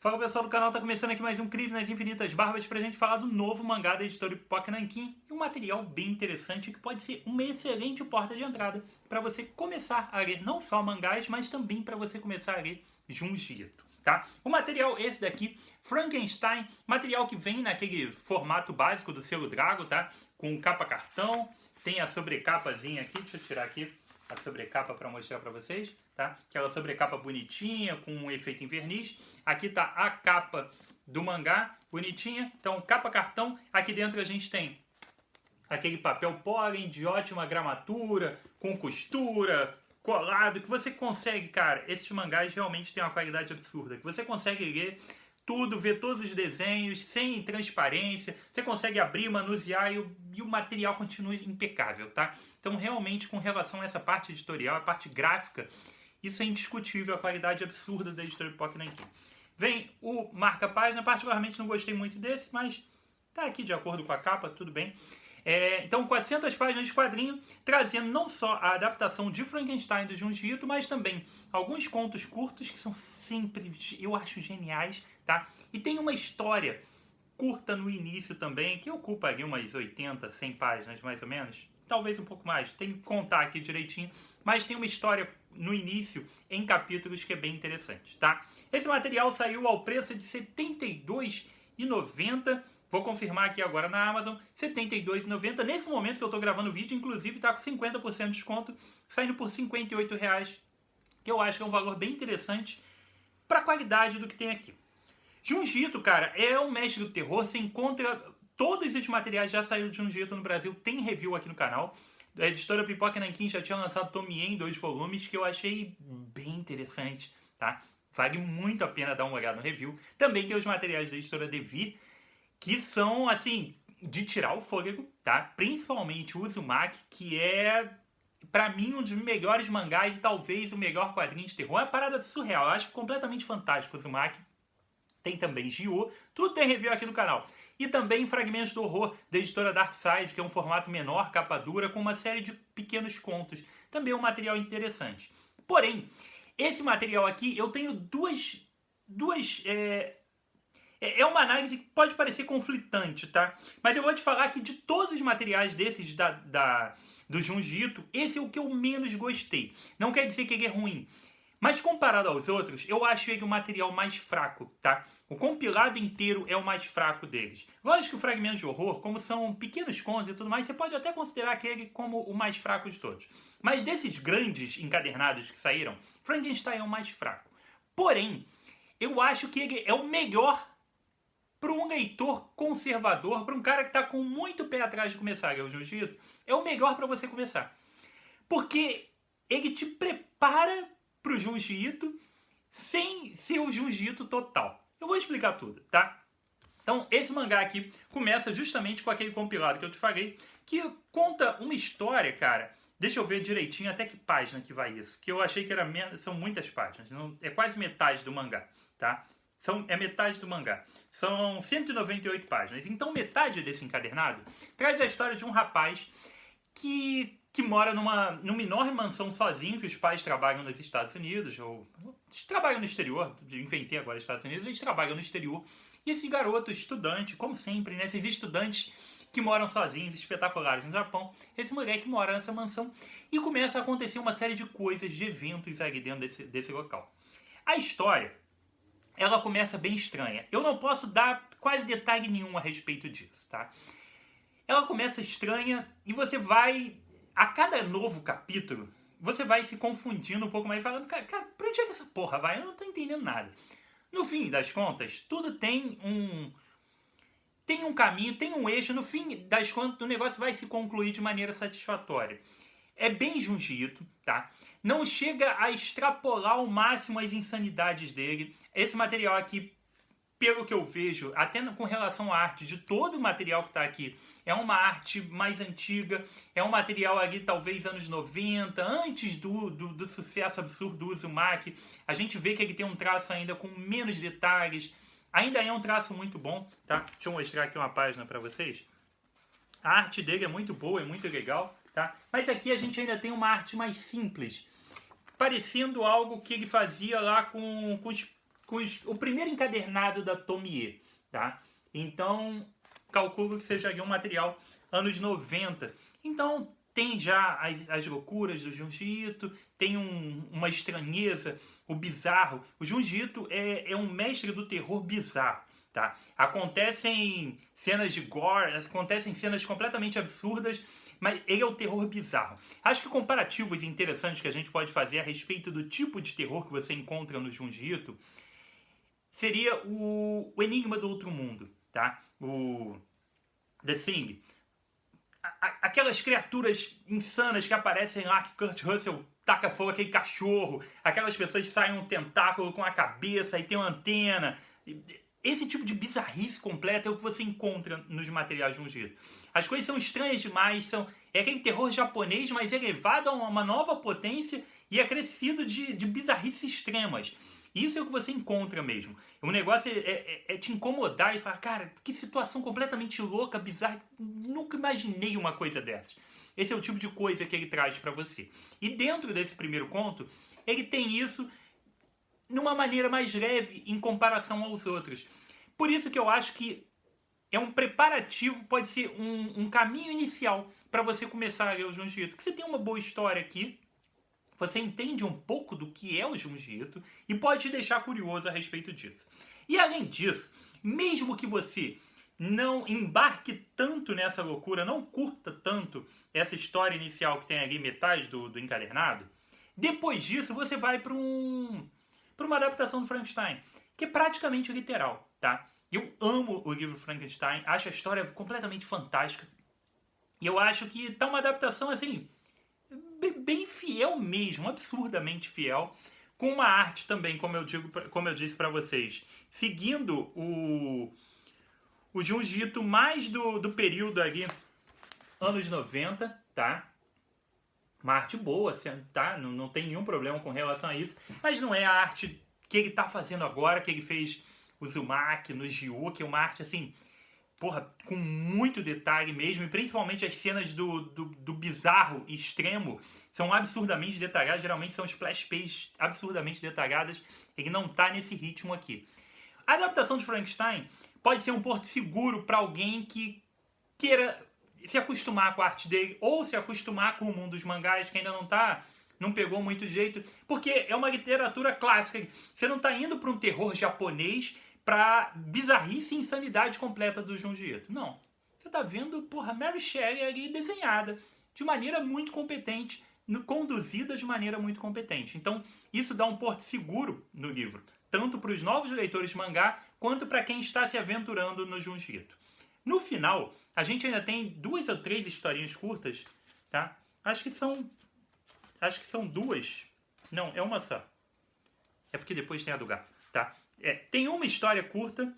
Fala pessoal do canal, tá começando aqui mais um Crise nas Infinitas Barbas pra gente falar do novo mangá da editora Pipoca Nanquim e um material bem interessante que pode ser uma excelente porta de entrada para você começar a ler não só mangás, mas também para você começar a ler Junji Ito, tá? O material esse daqui, Frankenstein, material que vem naquele formato básico do selo Drago, tá? Com capa cartão, tem a sobrecapazinha aqui, deixa eu tirar aqui a sobrecapa para mostrar para vocês, tá? Aquela sobrecapa bonitinha com um efeito em verniz. Aqui tá a capa do mangá, bonitinha. Então, capa cartão. Aqui dentro a gente tem aquele papel pólen de ótima gramatura, com costura, colado, que você consegue, cara, esses mangás realmente têm uma qualidade absurda, que você consegue ler tudo, ver todos os desenhos, sem transparência, você consegue abrir, manusear e o material continua impecável, tá? Então, realmente, com relação a essa parte editorial, a parte gráfica, isso é indiscutível, a qualidade absurda da editora Pipoca Nanquim. Vem o marca-página, particularmente não gostei muito desse, mas tá aqui de acordo com a capa, tudo bem. Então, 400 páginas de quadrinho, trazendo não só a adaptação de Frankenstein do Junji Ito, mas também alguns contos curtos que são sempre, eu acho, geniais, tá? E tem uma história curta no início também, que ocupa ali umas 80, 100 páginas mais ou menos, talvez um pouco mais, tem que contar aqui direitinho, mas tem uma história no início em capítulos que é bem interessante, tá? Esse material saiu ao preço de R$ 72,90. Vou confirmar aqui agora na Amazon, R$ 72,90. Nesse momento que eu estou gravando o vídeo, inclusive está com 50% de desconto, saindo por R$ 58,00, que eu acho que é um valor bem interessante para a qualidade do que tem aqui. Junji Ito, cara, é um mestre do terror. Você encontra todos os materiais já saíram de Junji Ito no Brasil, tem review aqui no canal. A editora Pipoca Nanquim já tinha lançado Tomie em 2 volumes, que eu achei bem interessante, tá? Vale muito a pena dar uma olhada no review. Também tem os materiais da editora Devir, que são, assim, de tirar o fôlego, tá? Principalmente o Uzumaki, que é, pra mim, um dos melhores mangás e talvez o melhor quadrinho de terror. É uma parada surreal, eu acho completamente fantástico o Uzumaki. Tem também Zi-O, tudo tem review aqui no canal. E também Fragmentos do Horror, da editora Darkside, que é um formato menor, capa dura, com uma série de pequenos contos. Também é um material interessante. Porém, esse material aqui, eu tenho é uma análise que pode parecer conflitante, tá? Mas eu vou te falar que de todos os materiais desses do Junji Ito, esse é o que eu menos gostei. Não quer dizer que ele é ruim. Mas comparado aos outros, eu acho ele o material mais fraco, tá? O compilado inteiro é o mais fraco deles. Lógico que o Fragmentos de Horror, como são pequenos contos e tudo mais, você pode até considerar aquele como o mais fraco de todos. Mas desses grandes encadernados que saíram, Frankenstein é o mais fraco. Porém, eu acho que ele é o melhor para um leitor conservador, para um cara que está com muito pé atrás de começar a ler o Junji Ito, é o melhor para você começar. Porque ele te prepara para o Junji Ito sem ser o Junji Ito total. Eu vou explicar tudo, tá? Então, esse mangá aqui começa justamente com aquele compilado que eu te falei, que conta uma história, cara. Deixa eu ver direitinho até que página que vai isso, que eu achei que são muitas páginas, não, é quase metade do mangá, tá? É metade do mangá. São 198 páginas. Então, metade desse encadernado traz a história de um rapaz que mora numa enorme mansão sozinho, que os pais trabalham nos Estados Unidos, ou trabalham no exterior, inventei agora os Estados Unidos, eles trabalham no exterior. E esse garoto, estudante, como sempre, né, esses estudantes que moram sozinhos, espetaculares no Japão, esse moleque mora nessa mansão e começa a acontecer uma série de coisas, de eventos ali dentro desse local. A história, ela começa bem estranha. Eu não posso dar quase detalhe nenhum a respeito disso, tá? Ela começa estranha e você vai, a cada novo capítulo, você vai se confundindo um pouco mais, falando, cara, pra onde é que essa porra vai? Eu não tô entendendo nada. No fim das contas, tudo tem um caminho, tem um eixo. No fim das contas, o negócio vai se concluir de maneira satisfatória. É bem Junji Ito, tá? Não chega a extrapolar ao máximo as insanidades dele. Esse material aqui, pelo que eu vejo, até com relação à arte de todo o material que está aqui, é uma arte mais antiga, é um material ali talvez anos 90, antes do sucesso absurdo do Uzumaki. A gente vê que ele tem um traço ainda com menos detalhes, ainda é um traço muito bom, tá? Deixa eu mostrar aqui uma página para vocês. A arte dele é muito boa, é muito legal, tá? Mas aqui a gente ainda tem uma arte mais simples, parecendo algo que ele fazia lá com o primeiro encadernado da Tomie, tá? Então, calculo que seja ali um material anos 90. Então, tem já as loucuras do Junji Ito, tem uma estranheza, o bizarro. O Junji Ito é um mestre do terror bizarro, tá? Acontecem cenas de gore, acontecem cenas completamente absurdas, mas ele é o terror bizarro. Acho que comparativos interessantes que a gente pode fazer a respeito do tipo de terror que você encontra no Junji Ito seria o Enigma do Outro Mundo, tá? O The Thing. Aquelas criaturas insanas que aparecem lá, que Kurt Russell taca fogo aquele cachorro, aquelas pessoas que saem um tentáculo com a cabeça e tem uma antena. Esse tipo de bizarrice completa é o que você encontra nos materiais de Junji Ito. As coisas são estranhas demais, é aquele terror japonês, mas elevado a uma nova potência e acrescido de bizarrices extremas. Isso é o que você encontra mesmo. O negócio é te incomodar e falar, cara, que situação completamente louca, bizarra. Nunca imaginei uma coisa dessas. Esse é o tipo de coisa que ele traz pra você. E dentro desse primeiro conto, ele tem isso numa maneira mais leve em comparação aos outros. Por isso que eu acho que é um preparativo, pode ser um caminho inicial para você começar a ler o Junji Ito. Que você tem uma boa história aqui, você entende um pouco do que é o Junji Ito e pode te deixar curioso a respeito disso. E além disso, mesmo que você não embarque tanto nessa loucura, não curta tanto essa história inicial que tem ali metade do encadernado, depois disso você vai para uma adaptação do Frankenstein, que é praticamente literal, tá? Eu amo o livro Frankenstein, acho a história completamente fantástica. E eu acho que tá uma adaptação, assim, bem fiel mesmo, absurdamente fiel, com uma arte também, como eu disse para vocês, seguindo o Junji Ito mais do período ali, anos 90, tá? Uma arte boa, tá? Não tem nenhum problema com relação a isso, mas não é a arte que ele tá fazendo agora, que ele fez o Uzumaki, no Ji-Oh, que é uma arte, assim, porra, com muito detalhe mesmo, e principalmente as cenas do bizarro extremo são absurdamente detalhadas, geralmente são splash pages absurdamente detalhadas, ele não tá nesse ritmo aqui. A adaptação de Frankenstein pode ser um porto seguro para alguém que queira se acostumar com a arte dele, ou se acostumar com o mundo dos mangás, que ainda não pegou muito jeito, porque é uma literatura clássica. Você não está indo para um terror japonês para bizarrice e insanidade completa do Junji Ito. Não. Você está vendo, porra, Mary Shelley ali desenhada de maneira muito competente, conduzida de maneira muito competente. Então, isso dá um porto seguro no livro, tanto para os novos leitores de mangá, quanto para quem está se aventurando no Junji Ito. No final, a gente ainda tem 2 ou 3 historinhas curtas, tá? Acho que são 2. Não, é uma só. É porque depois tem a do gato, tá? Tem uma história curta.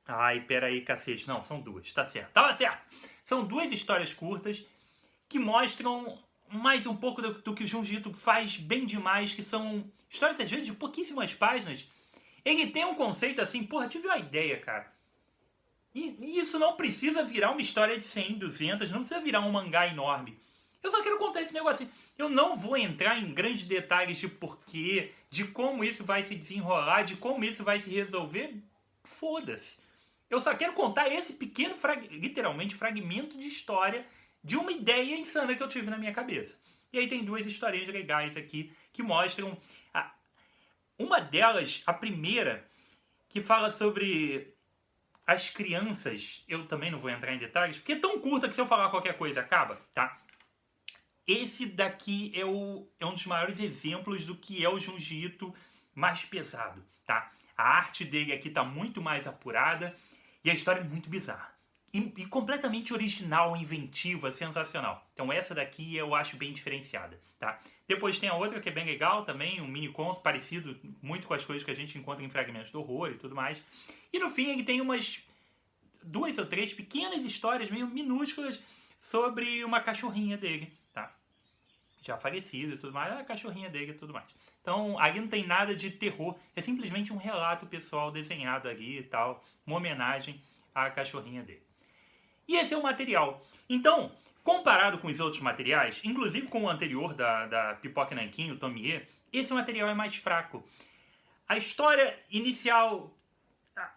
Ai, peraí, cacete. Não, são 2, tá certo. Tava certo! São 2 histórias curtas que mostram mais um pouco do que o Junji Ito faz bem demais, que são histórias, às vezes, de pouquíssimas páginas. Ele tem um conceito assim, porra, tive uma ideia, cara. E isso não precisa virar uma história de 100, 200, não precisa virar um mangá enorme. Eu só quero contar esse negócio assim. Eu não vou entrar em grandes detalhes de porquê, de como isso vai se desenrolar, de como isso vai se resolver. Foda-se. Eu só quero contar esse pequeno, literalmente, fragmento de história de uma ideia insana que eu tive na minha cabeça. E aí tem 2 historinhas legais aqui que mostram... Uma delas, a primeira, que fala sobre as crianças. Eu também não vou entrar em detalhes, porque é tão curta que se eu falar qualquer coisa acaba, tá? Esse daqui é um dos maiores exemplos do que é o Junji Ito mais pesado, tá? A arte dele aqui tá muito mais apurada e a história é muito bizarra. E completamente original, inventiva, sensacional. Então essa daqui eu acho bem diferenciada, tá? Depois tem a outra que é bem legal também, um mini conto parecido muito com as coisas que a gente encontra em Fragmentos do Horror e tudo mais. E no fim ele tem umas 2 ou 3 pequenas histórias meio minúsculas sobre uma cachorrinha dele, tá? Já falecida e tudo mais, a cachorrinha dele e tudo mais. Então, ali não tem nada de terror, é simplesmente um relato pessoal desenhado ali e tal, uma homenagem à cachorrinha dele. E esse é o material. Então, comparado com os outros materiais, inclusive com o anterior da Pipoca Nanquim, o Tomie, esse material é mais fraco. A história inicial,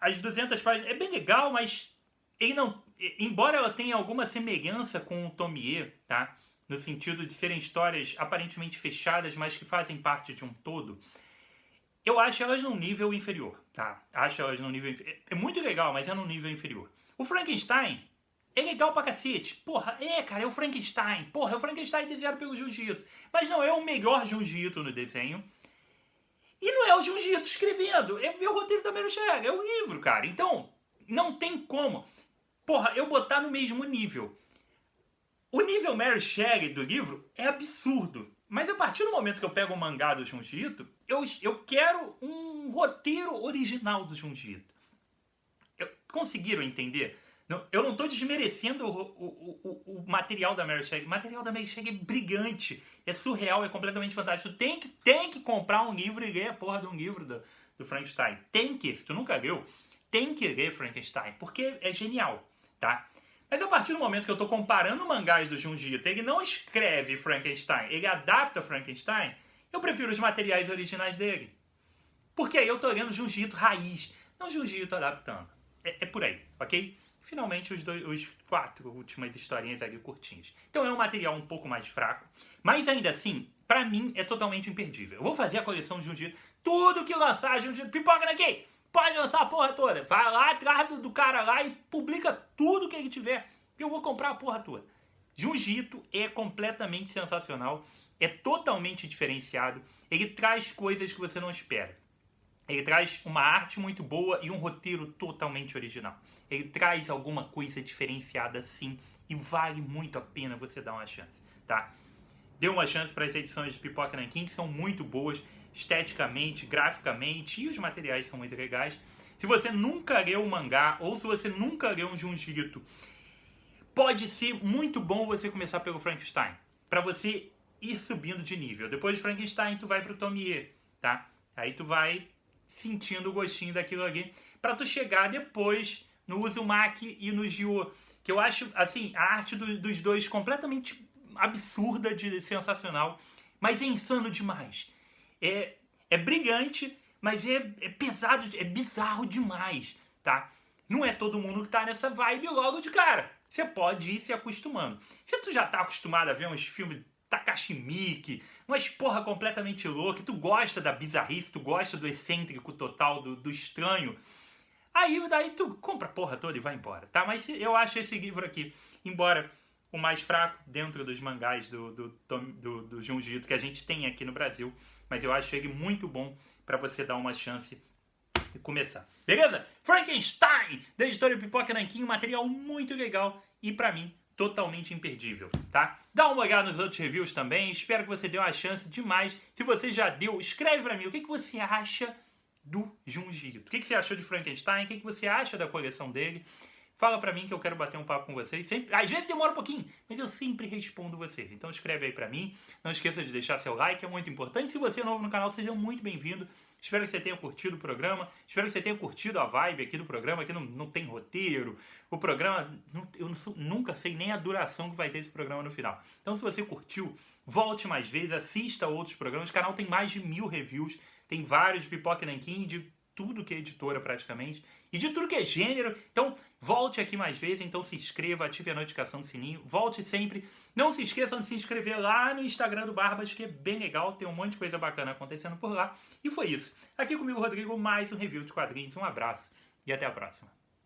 as 200 páginas, é bem legal, mas ele não, embora ela tenha alguma semelhança com o Tomie, tá? No sentido de serem histórias aparentemente fechadas, mas que fazem parte de um todo, eu acho elas num nível inferior, tá? Acho elas num nível inferior. É muito legal, mas é num nível inferior. O Frankenstein é legal pra cacete. Porra, cara, é o Frankenstein. Porra, é o Frankenstein desenhado pelo Junji Ito. Mas não é o melhor Junji Ito no desenho. E não é o Junji Ito escrevendo. É o roteiro da Mary Shelley. É o livro, cara. Então, não tem como. Porra, eu botar no mesmo nível. O nível Mary Shelley do livro é absurdo. Mas a partir do momento que eu pego o mangá do Junji Ito, eu quero um roteiro original do Junji Ito. Conseguiram entender? Eu não estou desmerecendo o material da Mary Shelley. O material da Mary Shelley é brilhante, é surreal, é completamente fantástico. Tu tem que comprar um livro e ler a porra de um livro do Frankenstein. Tem que, se tu nunca leu, tem que ler Frankenstein, porque é genial, tá? Mas a partir do momento que eu estou comparando mangás do Junji Ito, ele não escreve Frankenstein, ele adapta Frankenstein, eu prefiro os materiais originais dele. Porque aí eu estou lendo Junji Ito raiz, não Junji Ito adaptando. É por aí, ok? Finalmente os 4 últimas historinhas ali curtinhas. Então é um material um pouco mais fraco, mas ainda assim, pra mim, é totalmente imperdível. Eu vou fazer a coleção de Junji Ito, tudo que lançar Junji Ito, pipoca daqui! Pode lançar a porra toda. Vai lá atrás do cara lá e publica tudo que ele tiver. Eu vou comprar a porra toda. Junji Ito é completamente sensacional. É totalmente diferenciado. Ele traz coisas que você não espera. Ele traz uma arte muito boa e um roteiro totalmente original. Ele traz alguma coisa diferenciada sim. E vale muito a pena você dar uma chance, tá? Dê uma chance para as edições de Pipoca Nanquim, que são muito boas. Esteticamente, graficamente, e os materiais são muito legais. Se você nunca leu o mangá, ou se você nunca leu um Junji Ito, pode ser muito bom você começar pelo Frankenstein, para você ir subindo de nível. Depois de Frankenstein, tu vai pro Tomie, tá? Aí tu vai sentindo o gostinho daquilo ali, para tu chegar depois no Uzumaki e no Zi-O, que eu acho, assim, a arte dos dois completamente absurda, de sensacional, mas é insano demais. É brilhante, mas é pesado, é bizarro demais, tá? Não é todo mundo que tá nessa vibe logo de cara. Você pode ir se acostumando. Se tu já tá acostumado a ver uns filmes Takashi Miike, umas porra completamente louca, tu gosta da bizarrice, tu gosta do excêntrico total, do estranho, aí daí tu compra a porra toda e vai embora, tá? Mas eu acho esse livro aqui, embora o mais fraco dentro dos mangás do Junji Ito que a gente tem aqui no Brasil, mas eu acho ele muito bom para você dar uma chance e começar. Beleza? Frankenstein, da editora Pipoca Nanquim, um material muito legal e para mim totalmente imperdível, tá? Dá uma olhada nos outros reviews também, espero que você dê uma chance demais. Se você já deu, escreve para mim o que você acha do Junji Ito. O que você achou de Frankenstein? O que você acha da coleção dele? Fala pra mim que eu quero bater um papo com vocês. Sempre, às vezes demora um pouquinho, mas eu sempre respondo vocês. Então escreve aí pra mim. Não esqueça de deixar seu like, é muito importante. Se você é novo no canal, seja muito bem-vindo. Espero que você tenha curtido o programa. Espero que você tenha curtido a vibe aqui do programa. Aqui não tem roteiro. O programa, nunca sei nem a duração que vai ter esse programa no final. Então se você curtiu, volte mais vezes, assista a outros programas. O canal tem mais de 1000 reviews. Tem vários de Pipoca Nanquim, de tudo que é editora praticamente, e de tudo que é gênero. Então volte aqui mais vezes, então se inscreva, ative a notificação do sininho, volte sempre. Não se esqueçam de se inscrever lá no Instagram do Barbas, que é bem legal, tem um monte de coisa bacana acontecendo por lá. E foi isso. Aqui comigo, Rodrigo, mais um review de quadrinhos. Um abraço e até a próxima.